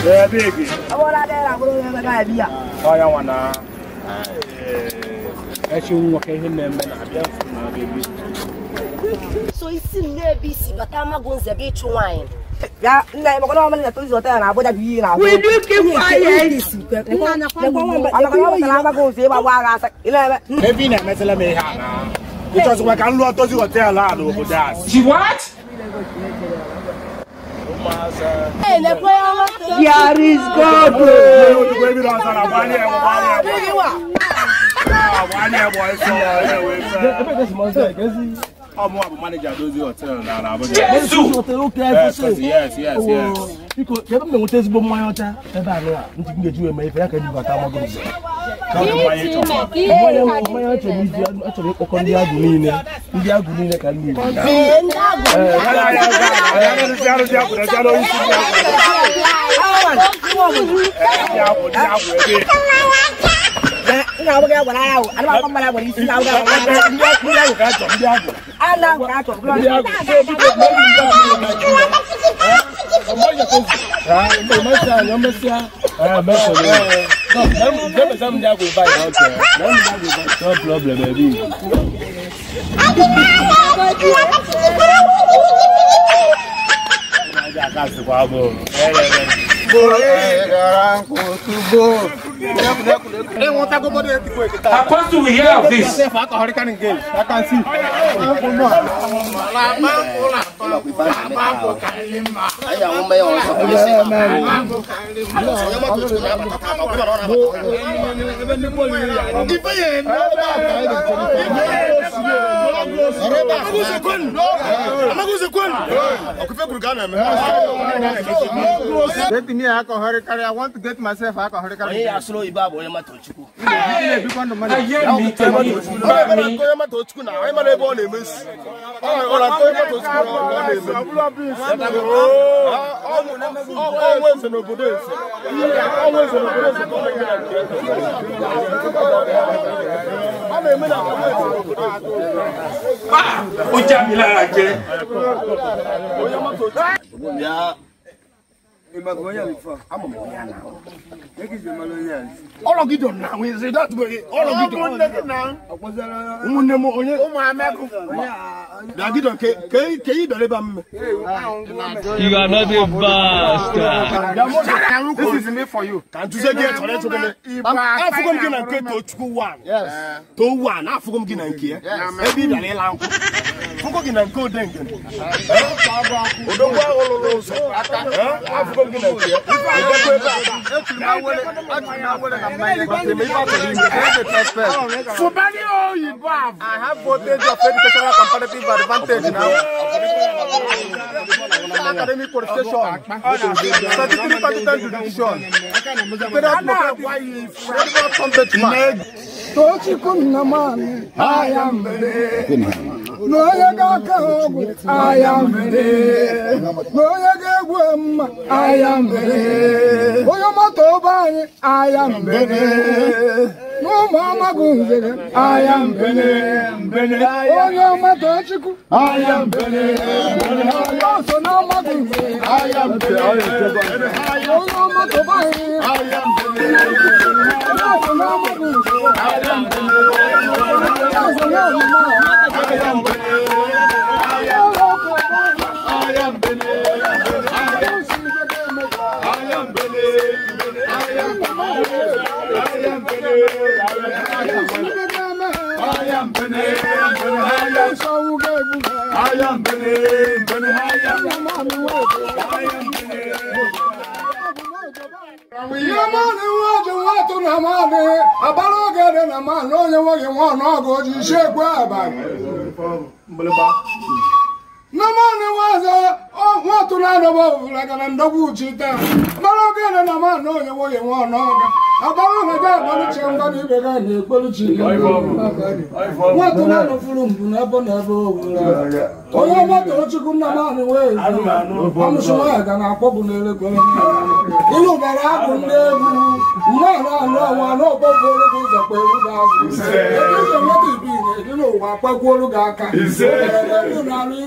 Yeah, big. I want that. I'm going to get a Oh, you want to? Actually, okay, him and baby. So it's in there, busy, but Amagunze be too wine. Yeah, I'm going to put it on. I would have been out. Will you keep quiet? Maybe not Messala may have. Because we can lot of hotel over that. She what? Here is God. I'm manager those hotel now. Yes. Because you don't know this bomb my hotel. Never know. You can get you a maybe I can do what I'm going to say. Now we got what I don't come back when you see now. I Supposed to hear of this. I can see. I want to get myself alcoholic. I slow you back or my touch. All of you don't now. We say that way. All of you don't now. You are not a bastard. This is me for you. Can't you say get on it? I forgot to get to one. Yes. To one. I forgot to get here. Maybe the lamp. Forgot to go then. I have voltage of educational competitive advantage now. Academic qualification, certificate competent jurisdiction. I am ready. No, you got I am ready. No, you get I am ready. Oh, you're not over. I am ready. No, Amagunze, I am ready. Oh, you're my touch. I am ready. Also, no, Amagunze, I am ready. Oh, you're not over. I am ready. Also, no, Amagunze, I am ready. Also, no, no money was what to learn about like an double cheater. Malogan and a man know you what you want. About a guy, somebody began the quality. What to learn of room, never. Oh, you want to let you come down away. I'm sure I can have probably you know that I couldn't no, you know what,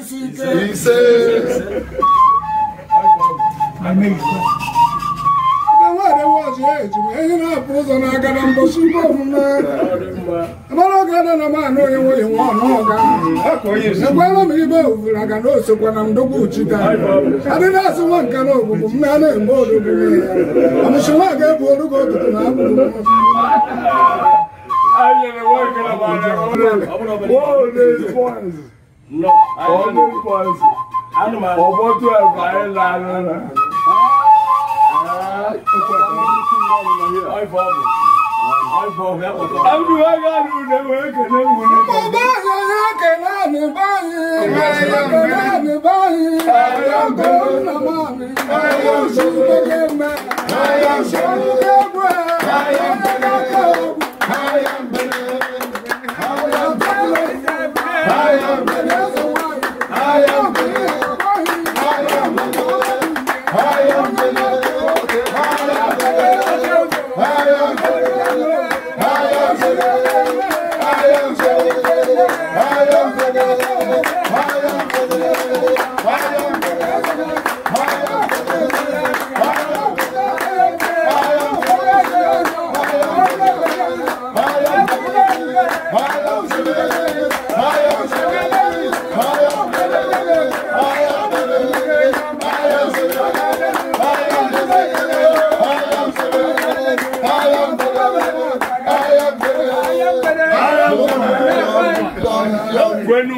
he says. was age, hanging up was on I got on the super. I'm not going to man know what you want. Well, I'm able, I can also when I'm the Gucci. I didn't ask one can open man and Obodo. I'm sure I get to go to the I didn't work about all these points. No, all these points. I'm about to have When